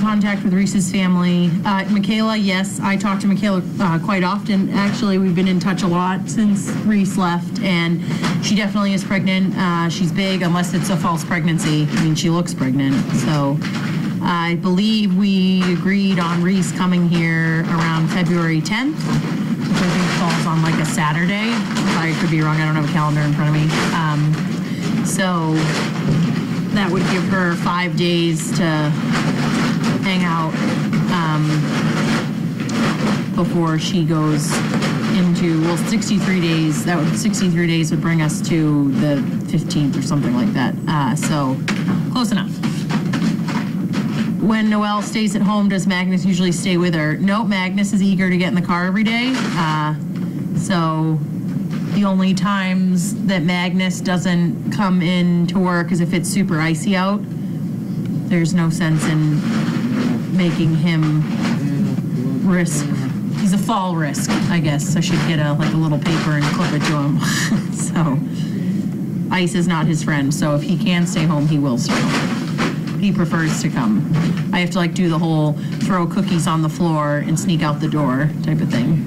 contact with Reese's family. Michaela, yes, I talk to Michaela quite often. Actually, we've been in touch a lot since Reese left, and she definitely is pregnant. She's big, unless it's a false pregnancy. I mean, she looks pregnant. So I believe we agreed on Reese coming here around February 10th, which I think falls on like a Saturday. I could be wrong. I don't have a calendar in front of me. So that would give her 5 days to hang out before she goes into, 63 days. 63 days would bring us to the 15th or something like that. So close enough. When Noelle stays at home, does Magnus usually stay with her? No, Magnus is eager to get in the car every day. So the only times that Magnus doesn't come in to work is if it's super icy out. There's no sense in making him risk. He's a fall risk, I guess. I should get a little paper and clip it to him. So ice is not his friend. So if he can stay home, he will stay home. He prefers to come. I have to do the whole throw cookies on the floor and sneak out the door type of thing.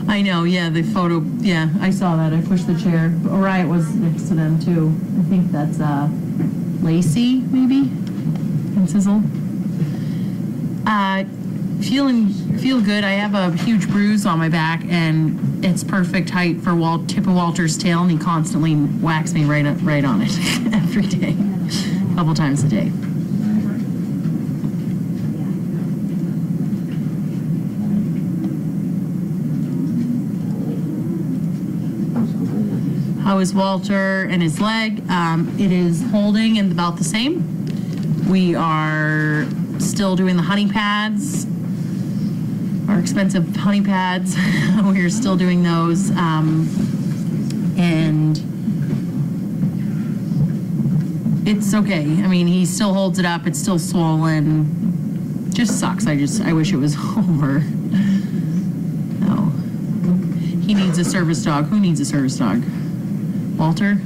I know, yeah, the photo, yeah, I saw that. I pushed the chair. Orion was next to them, too. I think that's Lacey, maybe? And Sizzle. Feel good. I have a huge bruise on my back, and it's perfect height for tip of Walter's tail, and he constantly whacks me right on it every day, a couple times a day. How is Walter and his leg? It is holding and about the same. We are still doing the honey pads, our expensive honey pads. We're still doing those. And it's okay. I mean, he still holds it up. It's still swollen. Just sucks. I wish it was over. No. He needs a service dog. Who needs a service dog? Walter?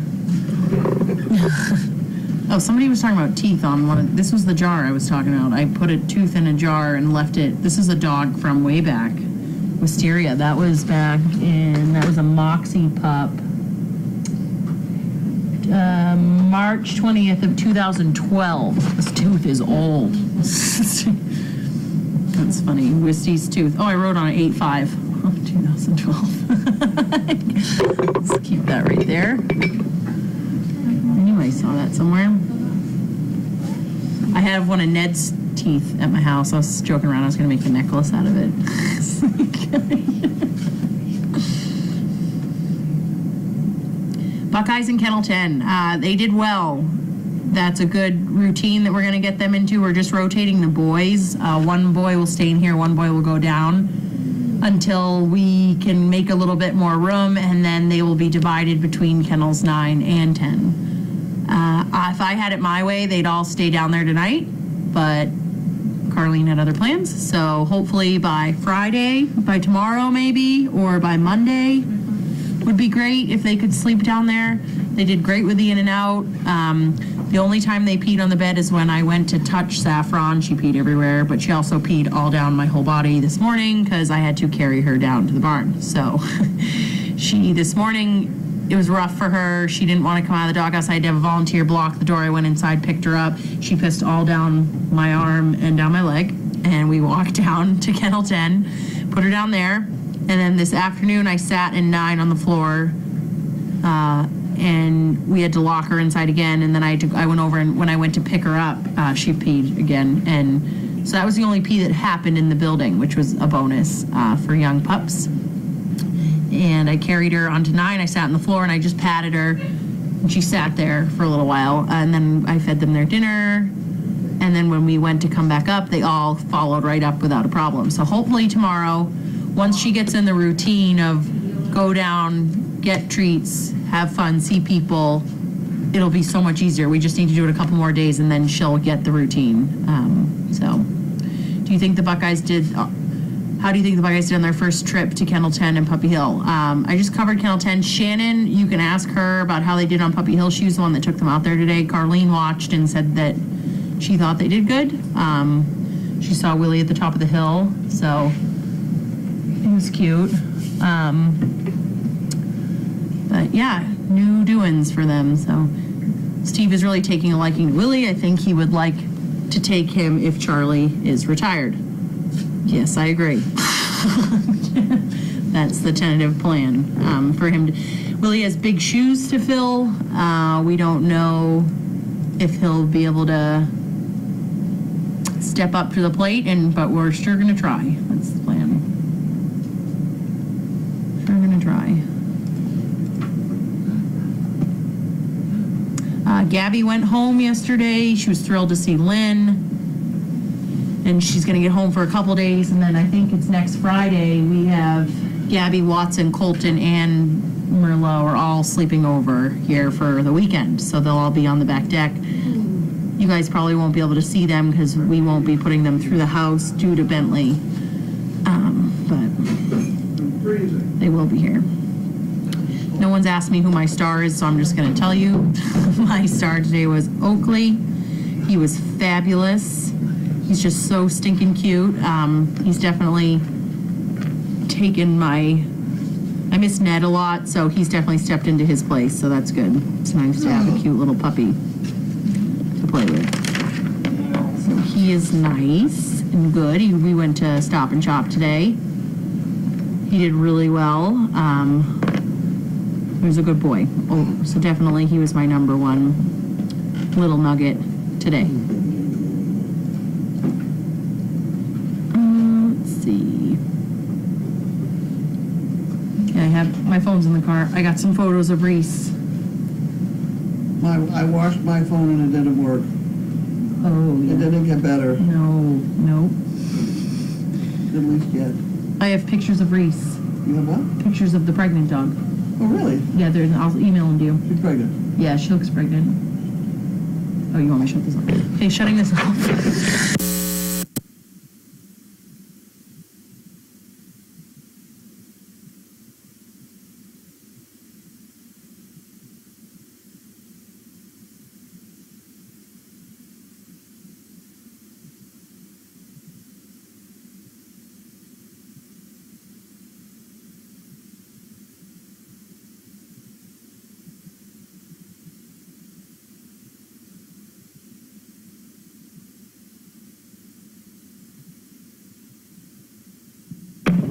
Oh, somebody was talking about teeth on this was the jar I was talking about. I put a tooth in a jar and left it. This is a dog from way back. Wisteria. That was a Moxie pup. March 20th of 2012. This tooth is old. That's funny. Wisty's tooth. Oh, I wrote on it 8/5 of 2012. Let's keep that right there. I knew I saw that somewhere. I have one of Ned's teeth at my house. I was joking around. I was going to make a necklace out of it. Buckeyes and Kennel 10. They did well. That's a good routine that we're going to get them into. We're just rotating the boys. One boy will stay in here. One boy will go down until we can make a little bit more room, and then they will be divided between kennels 9 and 10. If I had it my way, they'd all stay down there tonight, but Carlene had other plans. So hopefully by Friday, by tomorrow maybe, or by Monday would be great if they could sleep down there. They did great with the in and out. The only time they peed on the bed is when I went to touch Saffron. She peed everywhere, but she also peed all down my whole body this morning because I had to carry her down to the barn. So this morning, it was rough for her. She didn't want to come out of the doghouse. I had to have a volunteer block the door. I went inside, picked her up. She pissed all down my arm and down my leg. And we walked down to Kennel 10, put her down there. And then this afternoon, I sat in 9 on the floor. And we had to lock her inside again. And then I went over, and when I went to pick her up, she peed again. And so that was the only pee that happened in the building, which was a bonus for young pups. And I carried her onto 9. I sat on the floor and I just patted her. And she sat there for a little while. And then I fed them their dinner. And then when we went to come back up, they all followed right up without a problem. So hopefully tomorrow, once she gets in the routine of go down, get treats, have fun, see people, it'll be so much easier. We just need to do it a couple more days and then she'll get the routine. So Do you think the Buckeyes did? How do you think the Buckeyes did on their first trip to Kennel 10 and Puppy Hill? I just covered Kennel 10. Shannon, you can ask her about how they did on Puppy Hill. She was the one that took them out there today. Carlene watched and said that she thought they did good. She saw Willie at the top of the hill, so it was cute. But yeah, new doings for them. So Steve is really taking a liking to Willie. I think he would like to take him if Charlie is retired. Yes, I agree. That's the tentative plan for him. Willie has big shoes to fill. We don't know if he'll be able to step up to the plate, but we're sure going to try. That's the plan. Sure going to try. Gabby went home yesterday. She was thrilled to see Lynn. And she's going to get home for a couple days. And then I think it's next Friday, we have Gabby, Watson, Colton, and Merlot are all sleeping over here for the weekend. So they'll all be on the back deck. You guys probably won't be able to see them because we won't be putting them through the house due to Bentley. But they will be here. No one's asked me who my star is, so I'm just going to tell you. My star today was Oakley. He was fabulous. He's just so stinking cute. He's definitely taken I miss Ned a lot, so he's definitely stepped into his place, so that's good. It's nice to have a cute little puppy to play with. So he is nice and good. We went to Stop and Shop today. He did really well. He was a good boy. Oh, so definitely he was my number one little nugget today. Let's see. Yeah, I have my phone's in the car. I got some photos of Reese. I washed my phone and it didn't work. Oh, yeah. It didn't get better. No. At least yet. I have pictures of Reese. You have what? Pictures of the pregnant dog. Oh, really? Yeah, I'll email them to you. She's pregnant. Yeah, she looks pregnant. Oh, you want me to shut this off? Okay, shutting this off.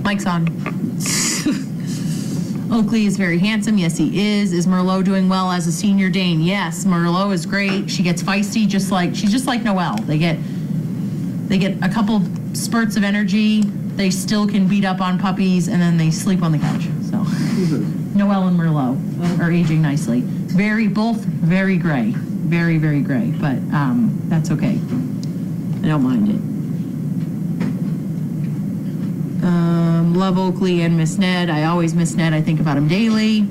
Mike's on. Oakley is very handsome. Yes, he is. Is Merlot doing well as a senior Dane? Yes, Merlot is great. She gets feisty, she's just like Noelle. They get a couple spurts of energy. They still can beat up on puppies, and then they sleep on the couch. So Noelle and Merlot are aging nicely. Both very gray, very, very gray. But that's okay. I don't mind it. Love Oakley and miss Ned. I always miss Ned. I think about him daily.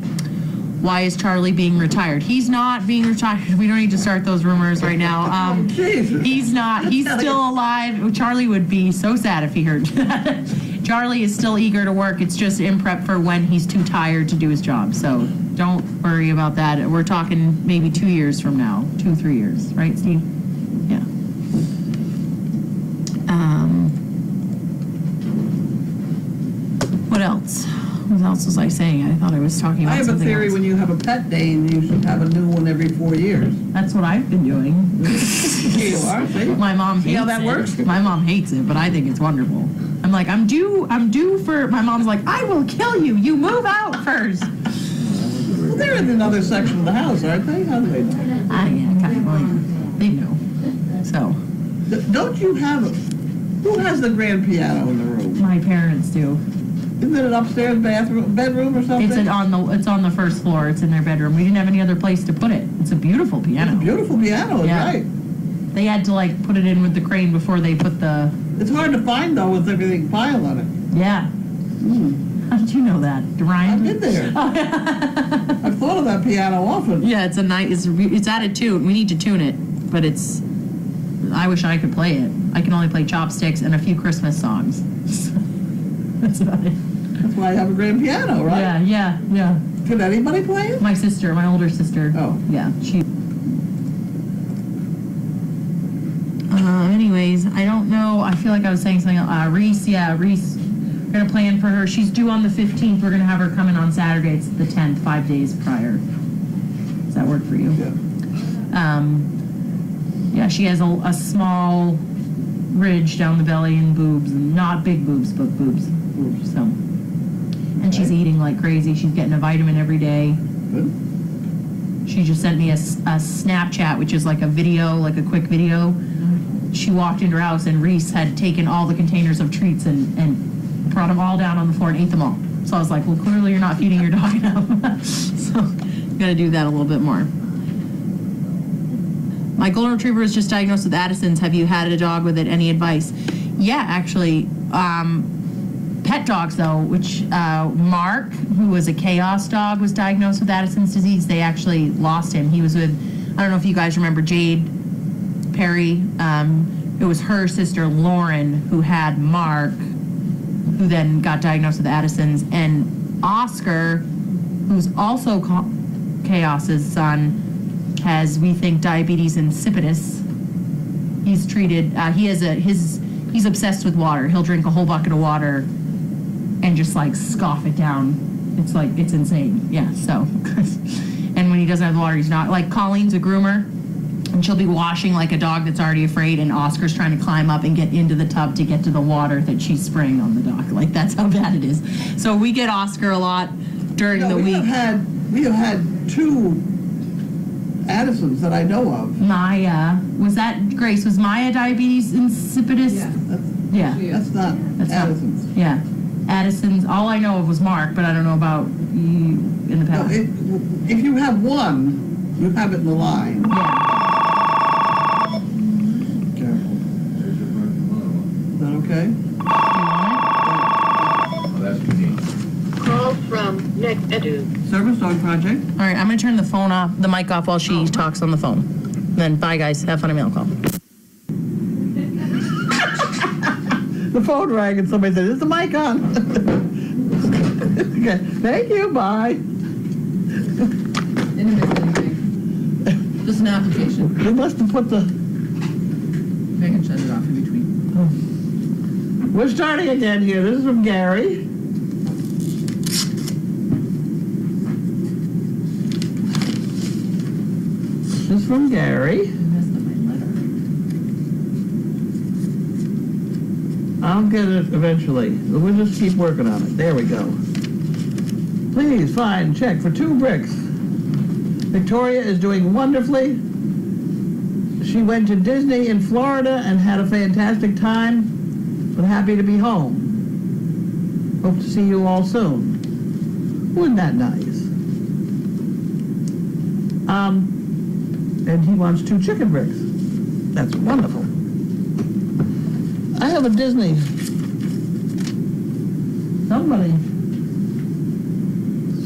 Why is Charlie being retired? He's not being retired. We don't need to start those rumors right now. He's not. He's still alive. Charlie would be so sad if he heard that. Charlie is still eager to work. It's just in prep for when he's too tired to do his job. So don't worry about that. We're talking maybe 2 years from now. 2-3 years. Right, Steve? Yeah. What else? What else was I saying? I thought I was talking about something else. I have a theory when you have a pet Dane, you should have a new one every 4 years. That's what I've been doing. You are, see? My mom hates it. See how that works? My mom hates it, but I think it's wonderful. I'm like, I'm due for, my mom's like, I will kill you. You move out first. Well, they're in another section of the house, aren't they? How do they know? Yeah, kind of. Well, they know. So. Don't you have, who has the grand piano in the room? My parents do. Isn't it an upstairs bedroom or something? It's on the first floor. It's in their bedroom. We didn't have any other place to put it. It's a beautiful piano. It's a beautiful piano, yeah. Right. They had to put it in with the crane before they put the... It's hard to find though with everything piled on it. Yeah. How did you know that, Ryan? I've been there. I've thought of that piano often. Yeah, it's out of tune. We need to tune it, but I wish I could play it. I can only play chopsticks and a few Christmas songs. That's about it. That's why I have a grand piano, right? Yeah. Can anybody play it? My sister, my older sister. Oh. Yeah, she... anyways, I don't know. I feel like I was saying something. Reese, we're going to plan for her. She's due on the 15th. We're going to have her come in on Saturday. It's the 10th, 5 days prior. Does that work for you? Yeah. She has a small ridge down the belly and boobs. And not big boobs, but boobs. So, and she's eating like crazy. She's getting a vitamin every day. Good. She just sent me a Snapchat, which is like a video, like a quick video. She walked into her house and Reese had taken all the containers of treats and brought them all down on the floor and ate them all. So I was like, well, clearly you're not feeding your dog enough. So you got to do that a little bit more. My golden retriever was just diagnosed with Addison's. Have you had a dog with it? Any advice? Yeah, actually. Pet dogs, though, which Mark, who was a chaos dog, was diagnosed with Addison's disease. They actually lost him. He was with, I don't know if you guys remember Jade Perry. It was her sister Lauren who had Mark, who then got diagnosed with Addison's, and Oscar, who's also Chaos's son, has, we think, diabetes insipidus. He's treated. He's obsessed with water. He'll drink a whole bucket of water and just like scoff it down. It's insane. Yeah. So, and when he doesn't have the water, he's not like Carlene's a groomer. And she'll be washing like a dog that's already afraid, and Oscar's trying to climb up and get into the tub to get to the water that she's spraying on the dog. Like, that's how bad it is. So we get Oscar a lot during the week. We have had 2 Addisons that I know of. Maya, Grace, was Maya diabetes insipidus? That's not Addison's. Yeah. Addison's, all I know of was Mark, but I don't know about you in the past. No, if you have one, you have it in the line. Yeah. Is that okay? Oh, that's unique. Call from Nick Edu. Service Dog Project. All right, I'm going to turn the mic off while she talks on the phone. Then bye, guys. Have fun at mail call. The phone rang and somebody said, "Is the mic on?" Okay, thank you, bye. Didn't miss anything. Just an application. You must have put the... I can shut it off in between. We're starting again here. This is from Gary. This is from Gary. I'll get it eventually. We'll just keep working on it. There we go. Please find check for 2 bricks. Victoria is doing wonderfully. She went to Disney in Florida and had a fantastic time, but happy to be home. Hope to see you all soon. Wasn't that nice? And he wants 2 chicken bricks. That's wonderful. I have a Disney.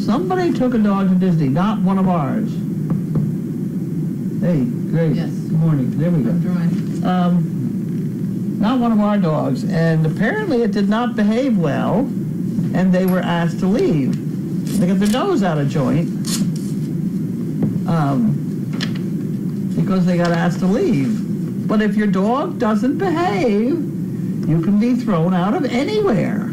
Somebody took a dog to Disney, not one of ours. Hey, great. Yes. Good morning. There we go. Not one of our dogs, and apparently it did not behave well, and they were asked to leave. They got their nose out of joint because they got asked to leave. But if your dog doesn't behave, you can be thrown out of anywhere.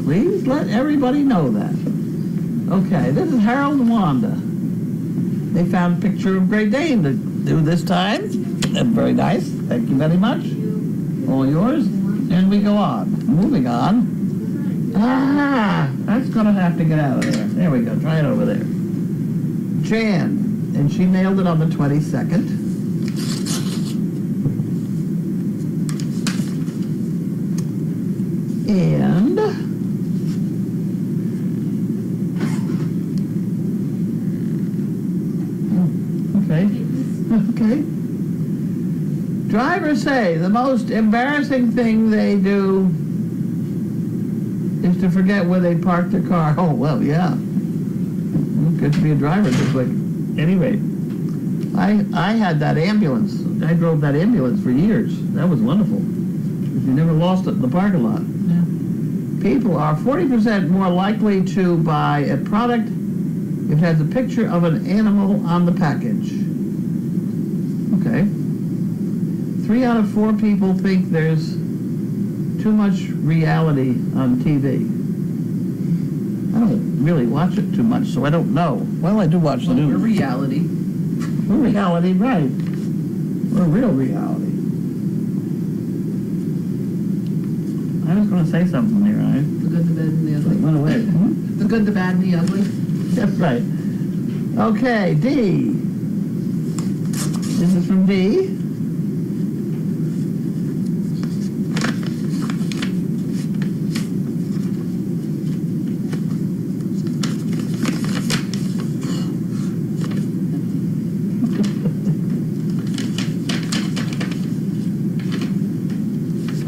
Please let everybody know that. Okay, this is Harold and Wanda. They found a picture of Great Dane to do this time. That's very nice. Thank you very much. All yours. And we go on. Moving on. That's going to have to get out of there. There we go. Try it over there. Jan. And she nailed it on the 22nd. And okay. Drivers say the most embarrassing thing they do is to forget where they parked their car. Oh, well, yeah. Good to be a driver, just like, anyway. I had that ambulance. I drove that ambulance for years. That was wonderful. You never lost it in the parking lot. Yeah. People are 40% more likely to buy a product if it has a picture of an animal on the package. Okay. 3 out of 4 people think there's too much reality on TV. I don't really watch it too much, so I don't know. Well, I do watch the Well, news. we're reality. We're reality, right. We're real reality. I was going to say something there, right? The good, the bad, and the It ugly. went away. The good, the bad, and the ugly. That's right. Okay, D. This is from D.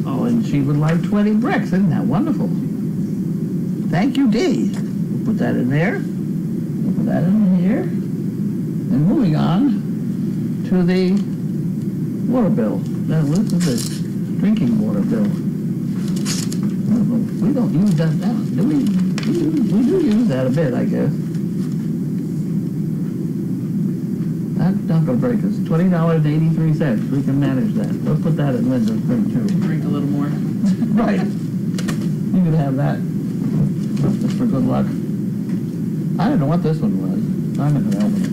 Oh, and she would like 20 bricks. Isn't that wonderful? Thank you, D. We'll put that in there. We'll put that in here. And moving on to the water bill. Now, this is the drinking water bill. We don't use that now, do we? We do use that a bit, I guess. That's not going to break us. $20.83. We can manage that. We'll put that in Linda's thing, too. Drink a little more. Right. You could have that. Just for good luck. I don't know what this one was. I'm not going to open it.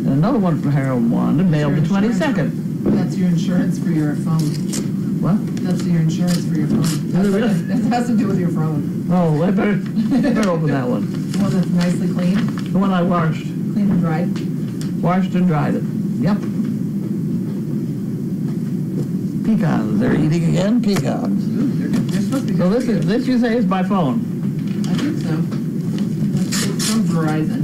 And another one from Harold Wanda, mailed the 22nd. That's your insurance for your phone. What? That's your insurance for your phone. Is it really? That has to do with your phone. Oh, I better open that one. The one that's nicely clean, The one I washed. clean and dried. Washed and dried it. Yep. Pecans. They're eating again? Pecans. Ooh, they're supposed to be So good this for you. is, this you say is by phone. I think so. It's from Verizon.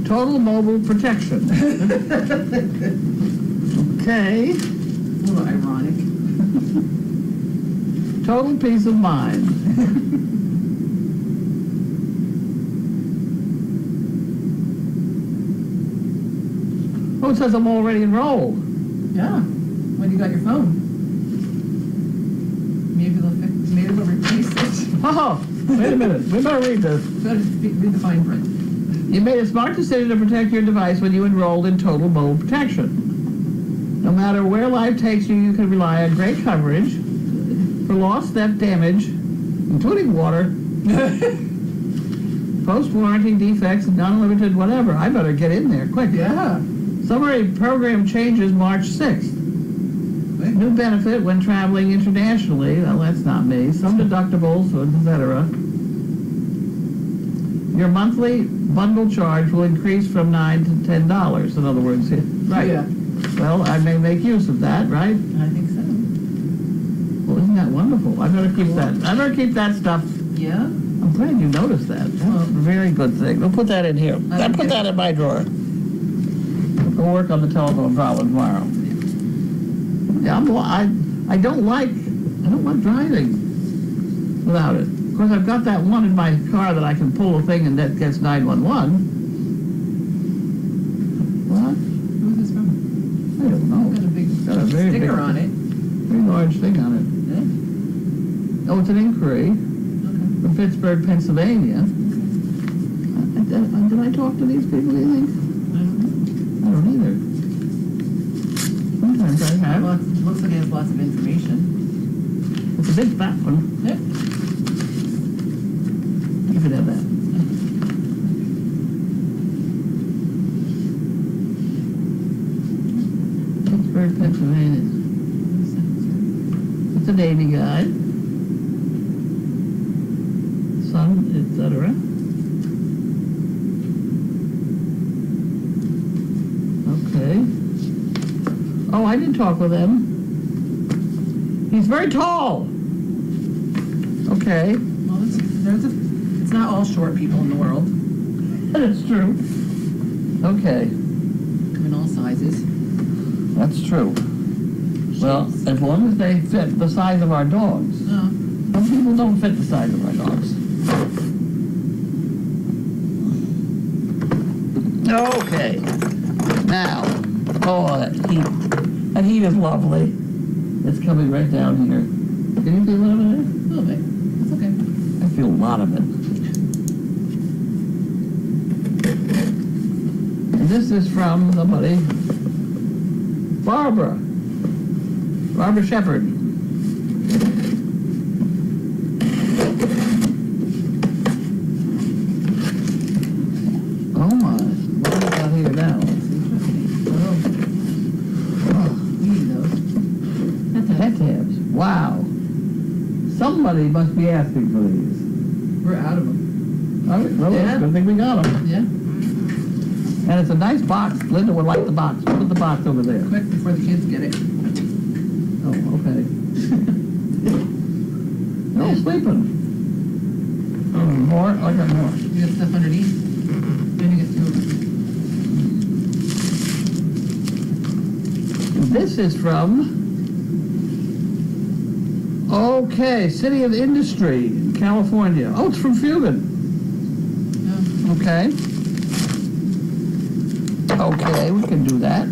Total mobile protection. Okay. A little ironic. Total peace of mind. Oh, it says I'm already enrolled. Yeah. When you got your phone. Maybe they'll replace it. Oh, wait a minute. We better read this. Better read the fine print. You made a smart decision to protect your device when you enrolled in Total Mobile Protection. No matter where life takes you, you can rely on great coverage for loss, theft, damage, including water, post-warranty defects, non-limited whatever. I better get in there quick. Yeah. Summary program changes March 6th. New benefit when traveling internationally. Well, that's not me. Some deductibles, etc. Your monthly bundle charge will increase from $9 to $10. In other words, right? Yeah. Well, I may make use of that, right? I think so. Well, isn't that wonderful? I better keep that. I better keep that stuff. Yeah. I'm glad you noticed that. That's a very good thing. We'll put that in here. I'll put that in my drawer. We'll work on the telephone problem tomorrow. Yeah, I don't like driving without it. Of course, I've got that one in my car that I can pull a thing and that gets 911. What? Who's this from? I don't know. Got a big Got a very sticker big, on it. very large thing on it. Yeah. Oh, it's an inquiry Okay. from Pittsburgh, Pennsylvania. Did I talk to these people, do you think? I don't either. Sometimes I have. Looks like it has lots of information. It's a big fat one. Yeah. You could have that. Pittsburgh, Pennsylvania. It's a Navy guy. Son, etc. Okay. Oh, I did talk with him. He's very tall. Okay. Well, it's not all short people in the world. That is true. Okay. In all sizes. That's true. Well, as long as they fit the size of our dogs. Oh. Some people People don't fit the size of our dogs. Okay. Now, oh, that heat. That heat is lovely. It's coming right down here. Can you feel it over there? A little bit. It's okay. I feel a lot of it. And this is from somebody, Barbara Shepherd. Oh my, what do we got here now? We need those. Head tabs. Wow. Somebody must be asking for these. We're out of them. All right, well, Yeah. it's a good thing we got them. Yeah. And it's a nice box. Linda would like the box. Put the box over there. Quick before the kids get it. Oh, okay. They're all sleeping. Oh, more? I got more. You got stuff underneath. Then you get two of them. This is from, okay, City of Industry, California. Oh, it's from Fugan. Yeah. Okay. Okay, we can do that.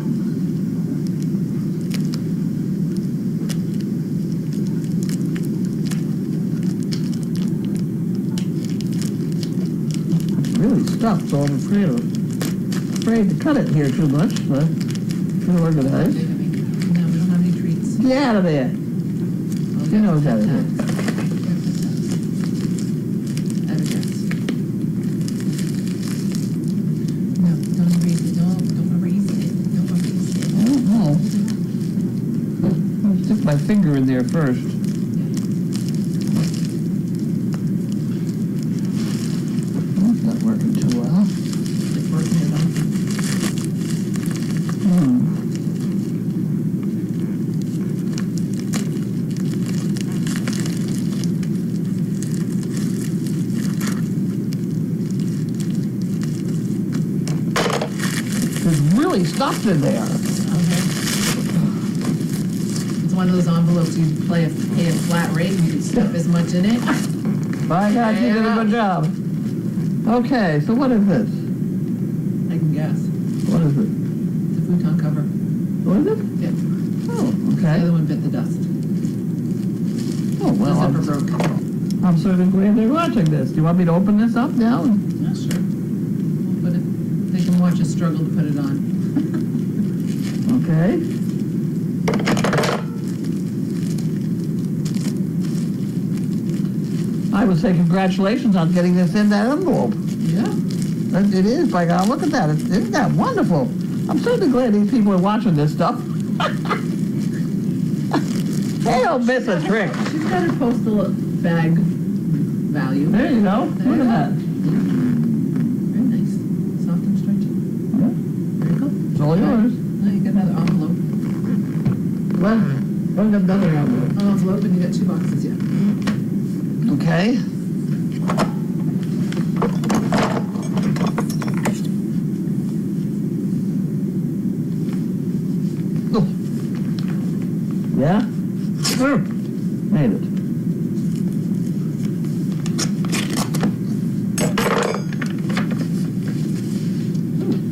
It's really stuffed, so I'm afraid to cut it here too much, but it'll organize. No, we don't have any treats. Get out of there. She knows how to do it. I have a guess. No, don't erase it. Don't erase it. Don't erase it. I don't know. I'll stick my finger in there first. Oh, it's not working too well. It's working it on. It's really stuffed in there. Okay. It's one of those envelopes you pay a flat rate and you can stuff as much in it. By God, you did a good job. Okay, so what is this? I can guess. What is it? It's a futon cover. What is it? Yeah. Oh, The okay. other one bit the dust. Oh, The well, zipper broke. I'm sort of glad they're watching this. Do you want me to open this up now? Yeah, sure. We'll put it. They can watch us struggle to put it on. Okay. I would say congratulations on getting this in that envelope. Yeah. It is, by God, look at that. Isn't that wonderful? I'm certainly glad these people are watching this stuff. They don't miss a trick. She's got her postal bag value. There you go. Look at that. Very nice. Soft and stretchy. Yeah, Very cool. it's all yours. Now you got another envelope. Well, I've got another envelope. Envelope and you got 2 boxes yet. Okay. Oh. Yeah? Made it.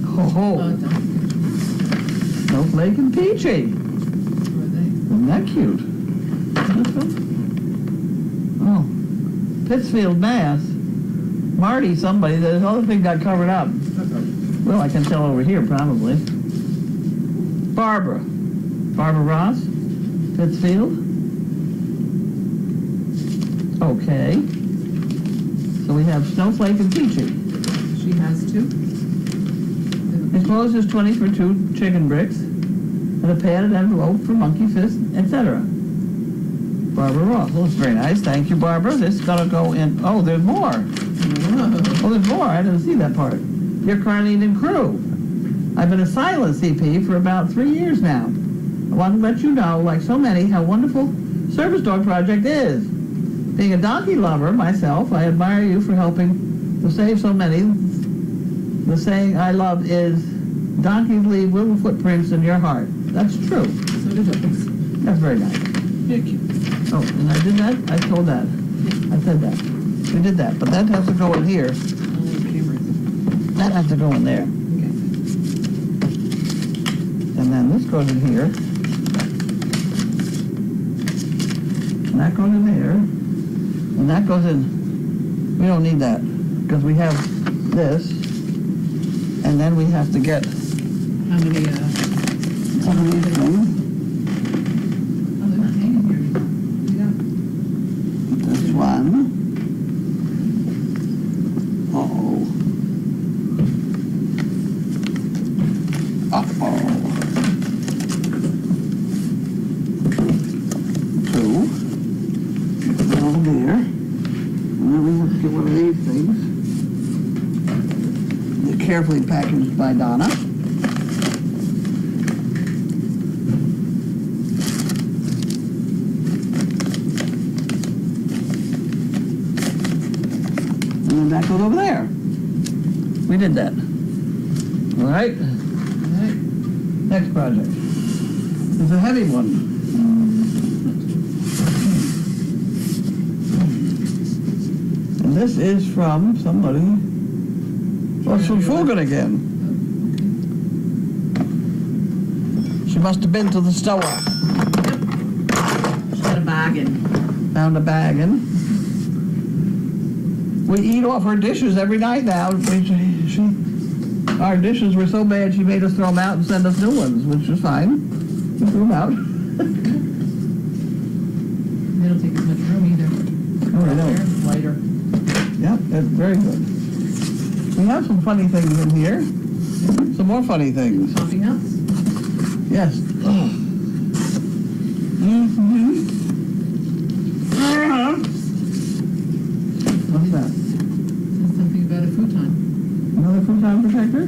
Oh, Oh, it's done. Snowflake and Peachy. Who are they? Isn't that cute? Oh, Pittsfield, Mass. Marty, somebody, the other thing got covered up. Well, I can tell over here, probably. Barbara Ross, Pittsfield. Okay. So we have Snowflake and Peachy. She has 2. Enclosed is 20 for 2 chicken bricks, and a padded envelope for monkey fist, etc. Barbara Ross. Well, it's very nice. Thank you, Barbara. This is gonna go in. Oh, there's more. Oh, there's more. I didn't see that part. Dear Carlene and crew, I've been a silent CP for about 3 years now. I want to let you know, like so many, how wonderful Service Dog Project is. Being a donkey lover myself, I admire you for helping to save so many. The saying I love is, donkeys leave little footprints in your heart. That's true. So do dogs. That's very nice. Very cute. Oh, and I did that? I told that. I said that. We did that, but that has to go in here. That has to go in there. Okay. And then this goes in here. And that goes in there. And that goes in. We don't need that because we have this. And then we have to get How many, some of these things. oh, they're not hanging here. You This one. Uh-oh. Uh-oh. Two. Over there. And then we have to get one of these things. They're carefully packaged by Donna. And then that goes over there. We did that. All right. All right. Next project. It's a heavy one. And this is from somebody. Well, it's from Fugan again. She must have been to the store. She's got a bargain. Found a bag and we eat off her dishes every night now. Our dishes were so bad she made us throw them out and send us new ones, which is fine. We threw them out. They don't take as much room either. Oh, I know. They're lighter. Yep, that's very good. We have some funny things in here. Some more funny things. Coffee nuts? Yes. Oh. Mm-hmm. What's that? Says something about a futon. Another futon protector?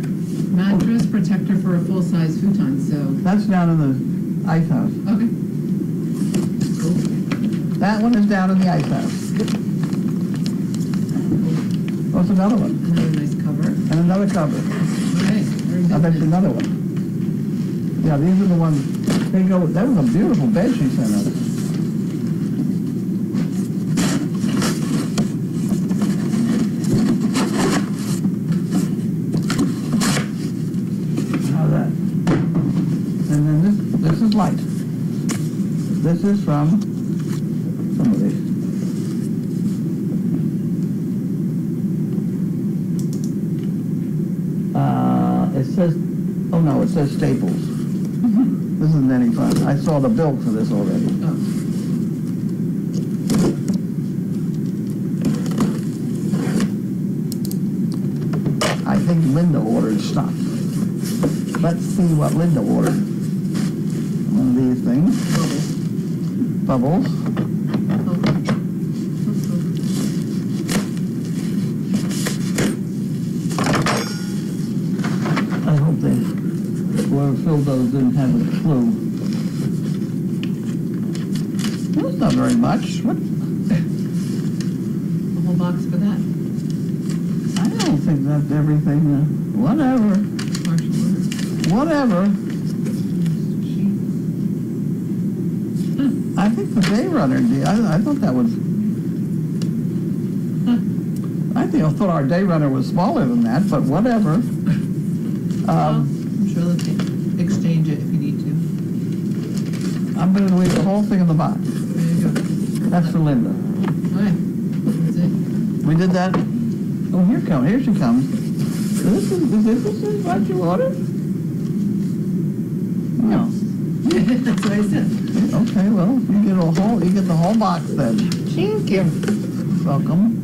Mattress protector for a full-size futon, so, That's down in the ice house. okay. Cool. That one is down in the ice house. What's another one? Another nice cover. And another cover. Okay, very I bet you good. another one. Yeah, these are the ones. They go. That was a beautiful bed she sent us. How's that? And then this is light. This is from somebody. It says, oh no, it says Staples. This isn't any fun. I saw the bill for this already. Oh, I think Linda ordered stuff. Let's see what Linda ordered. One of these things. Bubbles. I hope they, whoever filled those didn't have a clue. That's not very much. What? a whole box for that. I don't think that's everything. Whatever. Partial order. Whatever. I think the day runner did. I thought that was. I thought our day runner was smaller than that, but whatever. Well, I'm sure they'll exchange it if you need to. I'm going to leave the whole thing in the box. There you go. That's for Linda. Okay, that's it. We did that. Oh, here she comes. Is this what you ordered? No. That's what I said. Okay, well, you get the whole box then. Thank you. Welcome.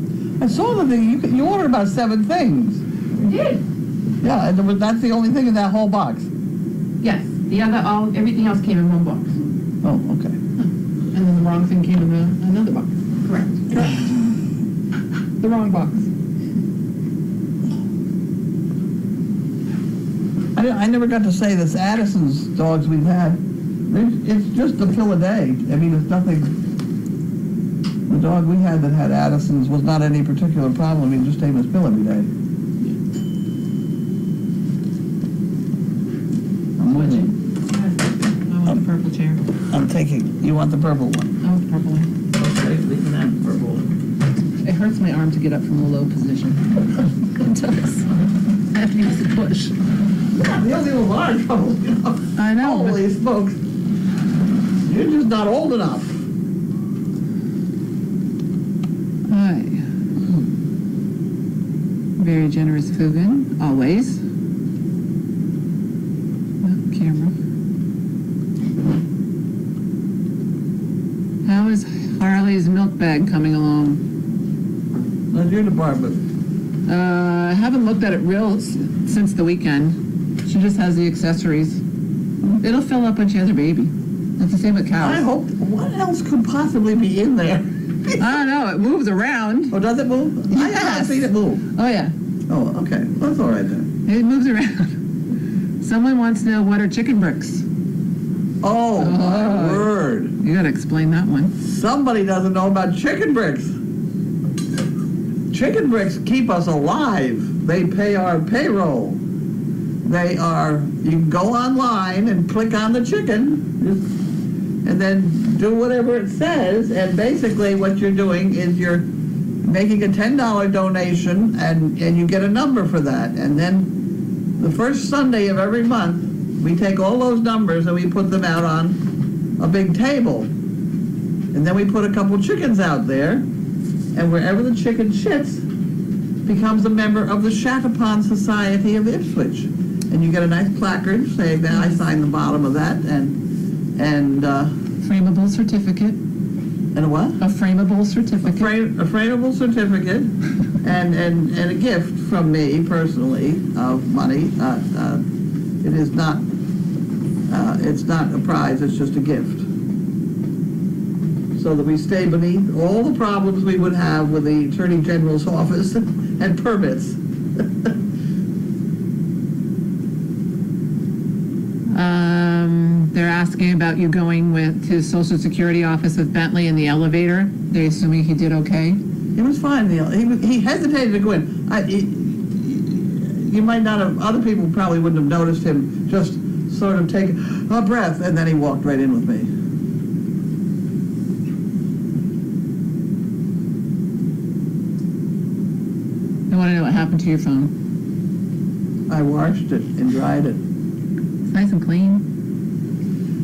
I saw the thing. You ordered about 7 things. We did. Yeah, and that's the only thing in that whole box. Yes, everything else came in one box. Oh, okay. And then the wrong thing came in another box. Correct. The wrong box. I never got to say this Addison's dogs we've had. It's just a pill a day. I mean, it's nothing. The dog we had that had Addison's was not any particular problem. He just ate his pill every day. I'm moving. I want the purple chair. I'm taking. You want the purple one? I want the purple one. Okay, we can have the purple one. arm to get up from a low position. It does. I have to use the push. Yeah, the only little are trouble, you know. I know, but- Holy smokes. You're just not old enough. Hi. Very generous Fugan, always. Oh, camera. How is Harley's milk bag coming along? That's your department. I haven't looked at it since the weekend. She just has the accessories. It'll fill up when she has her baby. That's the same with cows. I hope, what else could possibly be in there? I don't know, it moves around. Oh, does it move? I haven't Yes. seen it move. Oh, yeah. Oh, okay. That's all right then. It moves around. Someone wants to know what are chicken bricks. Oh, my Oh. word. You gotta explain that one. Somebody doesn't know about chicken bricks. Chicken bricks keep us alive. They pay our payroll. They are, you can go online and click on the chicken and then do whatever it says, and basically what you're doing is you're making a $10 donation and you get a number for that. And then the first Sunday of every month, we take all those numbers and we put them out on a big table. And then we put a couple chickens out there, and wherever the chicken shits becomes a member of the Chattapon Society of Ipswich. And you get a nice placard saying that I signed the bottom of that, and Frameable certificate. a what? A frameable certificate. A frameable certificate, and a gift from me personally of money. It is not. It's not a prize. It's just a gift. So that we stay beneath all the problems we would have with the Attorney General's office and permits. They're asking about you going to Social Security office with Bentley in the elevator. They're assuming he did okay. It was fine. He hesitated to go in. You might not have. Other people probably wouldn't have noticed him just sort of take a breath, and then he walked right in with me. I want to know what happened to your phone. I washed it and dried it. It's nice and clean.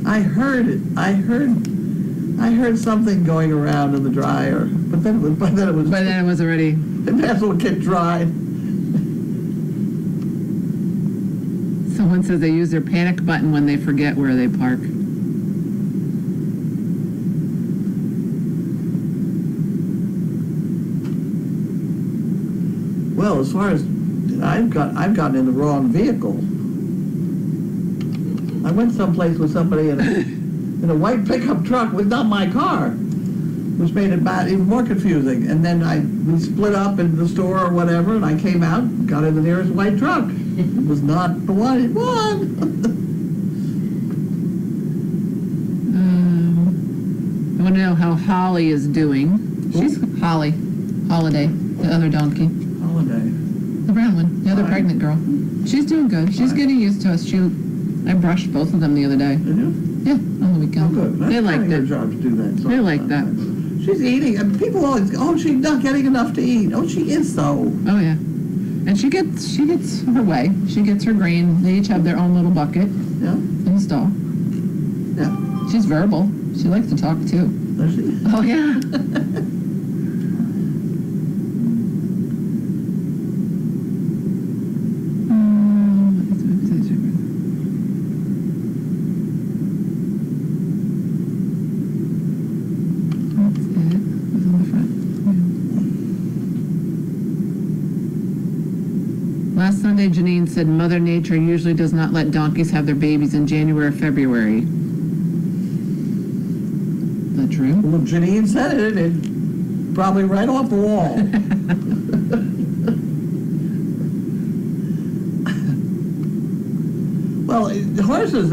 I heard it. I heard something going around in the dryer, but then it was. By then it was already. It may as well get dried. Someone says they use their panic button when they forget where they park. Well, as far as I've gotten in the wrong vehicle. I went someplace with somebody in a white pickup truck with not my car, which made it even more confusing. And then we split up in the store or whatever, and I came out, got in the nearest white truck. It was not the one it was. I want to know how Holly is doing. She's Holly, Holiday, the other donkey. Holiday. The brown one, the other Right. pregnant girl. She's doing good. She's Right. getting used to us. I brushed both of them the other day. Did you? Yeah, on the Oh, weekend. good. They liked Their it. job to do that. They like that. She's eating, and people always go, oh, she's not getting enough to eat. Oh, she is so. Oh yeah, and she gets her way. She gets her grain. They each have their own little bucket Yeah, in the stall. yeah. She's verbal. She likes to talk too. Does she? Oh yeah. That's it. Who's on the front? Yeah. Last Sunday, Janine said Mother Nature usually does not let donkeys have their babies in January or February. Is that true? Well, Janine said it probably right off the wall. Well, horses,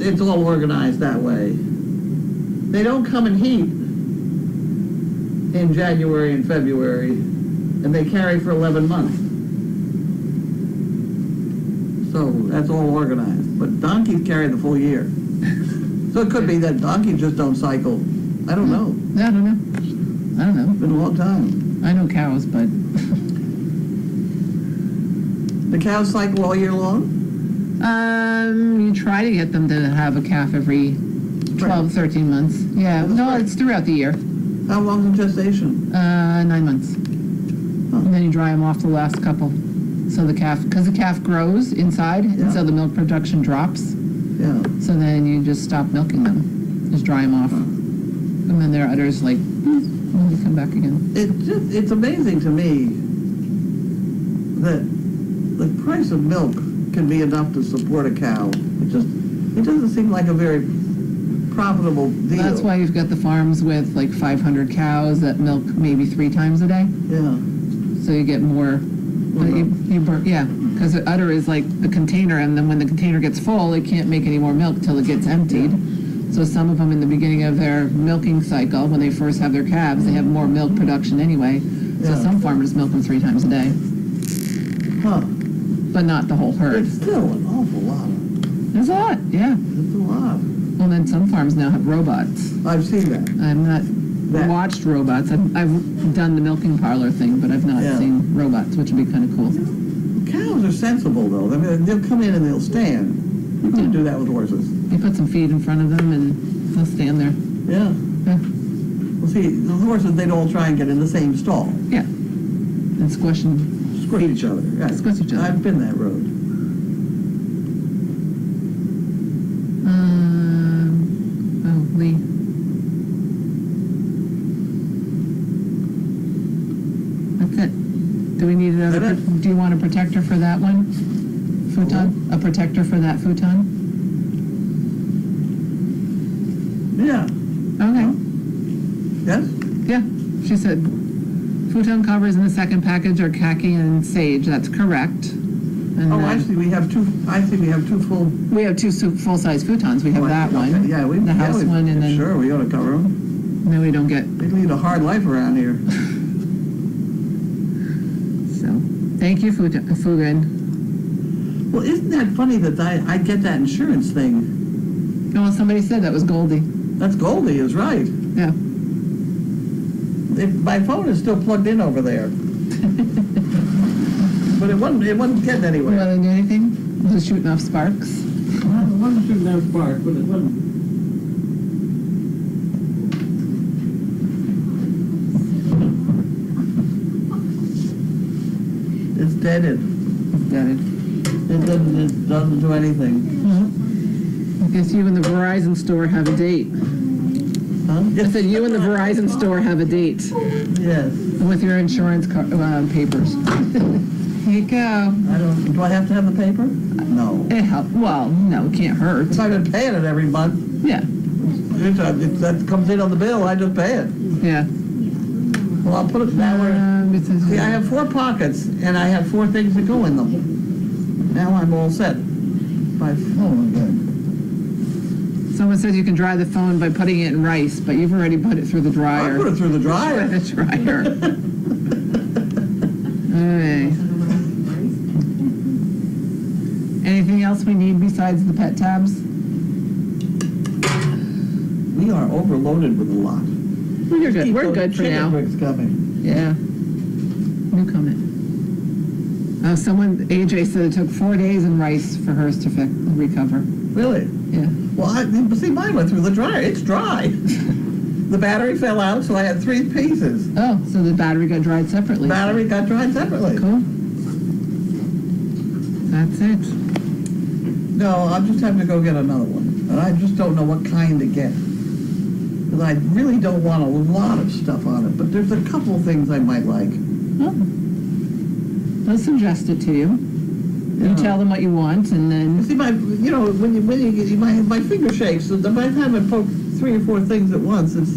it's all organized that way. They don't come in heat in January and February, and they carry for 11 months. So that's all organized. But donkeys carry the full year. So it could be that donkeys just don't cycle. I don't know. I don't know. It's been a long time. I know cows, but The cows cycle all year long? you try to get them to have a calf every 12, 13 months. Yeah, That's no, right. it's throughout the year. How long's the gestation? 9 months. And then you dry them off the last couple. So the calf, because the calf grows inside, Yeah. and so the milk production drops. Yeah. So then you just stop milking them. Just dry them off. And then their udders, like, when they come back again. It's amazing to me that the price of milk can be enough to support a cow. It doesn't seem like a very profitable deal. That's why you've got the farms with like 500 cows that milk maybe 3 times a day. Yeah. So you get more. But you burn, yeah, because the udder is like the container, and then when the container gets full, it can't make any more milk till it gets emptied. So some of them in the beginning of their milking cycle, when they first have their calves, they have more milk production anyway. So Yeah. some farmers milk them 3 times a day, Huh. but not the whole herd. It's still an awful lot. There's a lot, yeah. It's a lot. Well, then some farms now have robots. I've seen that. I've not That- watched robots. I've done the milking parlor thing, but I've not Yeah. seen robots, which would be kind of cool. Cows are sensible, though. I mean, they'll come in and they'll stand. You can't do that with horses. You put some feed in front of them, and they'll stand there. Yeah. Yeah. Well, see, the horses, they'd all try and get in the same stall. Yeah. And squishing. Squish each other. Yeah. Squish each other. I've been that road. Oh, Lee. That's it. Do we need another, That it? do you want a protector for that one? Futon? A protector for that futon? Yeah. Okay. Yes? Yeah, she said futon covers in the second package are khaki and sage. That's correct. And Oh, I see. We have two full. we have 2 full-size futons. We have that one. Okay, yeah, the house one, and then Sure, we ought to cover them. no, we don't get. They lead a hard life around here. So, thank you, Fugan. Well, isn't that funny that I get that insurance thing? Oh, well, somebody said that was Goldie. That's Goldie is right. Yeah. My phone is still plugged in over there. But it wasn't getting You anywhere. want to do anything? Just shooting off sparks. Well, it wasn't shooting down spark, but it wasn't. It's deaded. Deaded. It doesn't do anything. I guess you and the Verizon store have a date. Huh? I said you and the Verizon store have a date Yes. with your insurance papers. Here you go. Do I have to have the paper? No. It helped. Well, no, it can't hurt. If I've been paying it every month, Yeah, if that comes in on the bill, I just pay it. yeah. Well, I'll put it that way. It says- See, I have 4 pockets, and I have 4 things that go in them. Now I'm all set. My phone, good. Someone says you can dry the phone by putting it in rice, but you've already put it through the I dryer. put it through the dryer. The dryer. Okay. Anything else we need besides the pet tabs? We are overloaded with a lot. Well, you're good. Keep We're those good for chicken now. bricks coming. Yeah. New comment. AJ said it took 4 days in rice for hers to recover. Really? Yeah. Well, see, mine went through the dryer. It's dry. The battery fell out, so I had 3 pieces. Oh, so the battery got dried separately. Battery got dried separately. Cool. That's it. No, I'll just have to go get another one. And I just don't know what kind to get. Because I really don't want a lot of stuff on it, but there's a couple things I might like. Well, they'll suggest it to you. Yeah. You tell them what you want, and then See, when you get my finger shakes. So by the time I poke 3 or 4 things at once, it's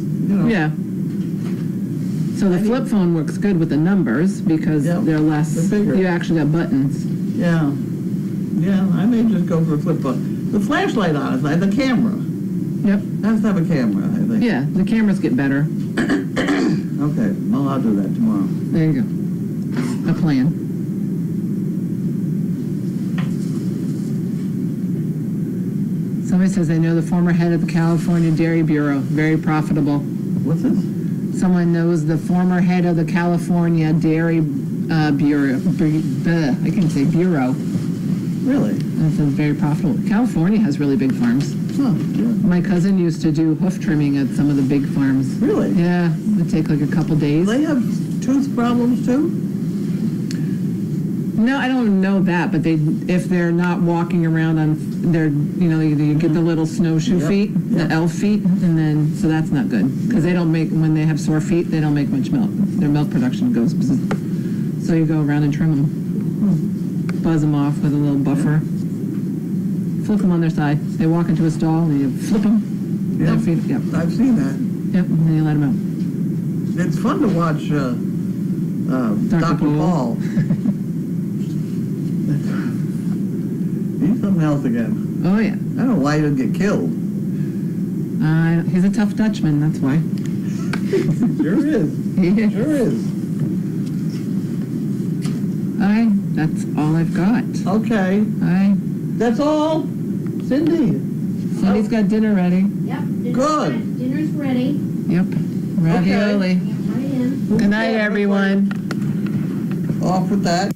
yeah. So the flip phone works good with the numbers because Yeah, they're less. they're bigger. You actually got buttons. Yeah. Yeah, I may just go for a flip phone. The flashlight on it, the camera. Yep. Has to have a camera, I think. Yeah, the cameras get better. Okay, well, I'll do that tomorrow. There you go. A plan. Somebody says they know the former head of the California Dairy Bureau. Very profitable. What's this? someone knows the former head of the California Dairy Bureau. I can say Bureau. Really? It's very profitable. California has really big farms. Huh, yeah. My cousin used to do hoof trimming at some of the big farms. Really? Yeah, it would take like a couple days. Do they have tooth problems too? No, I don't know that, but if they're not walking around on their, you get the little snowshoe Yep, feet, yep. the elf feet, and then, so that's not good. Because they don't make, when they have sore feet, they don't make much milk. Their milk production goes, so you go around and trim them. Buzz them off with a little buffer. Flip them on their side. They walk into a stall and you flip them. Yep. Their feet, yep. I've seen that. Yep, and then you let them out. It's fun to watch Dr. Paul. He's something else again. Oh, yeah. I don't know why he didn't get killed. He's a tough Dutchman, that's why. Sure is. Yeah. Sure is. That's all I've got. Okay. That's all? Cindy? Cindy's got dinner ready. Yep. Good. Dinner's ready. Yep. Ravioli. Right in. Good night, everyone. Off with that.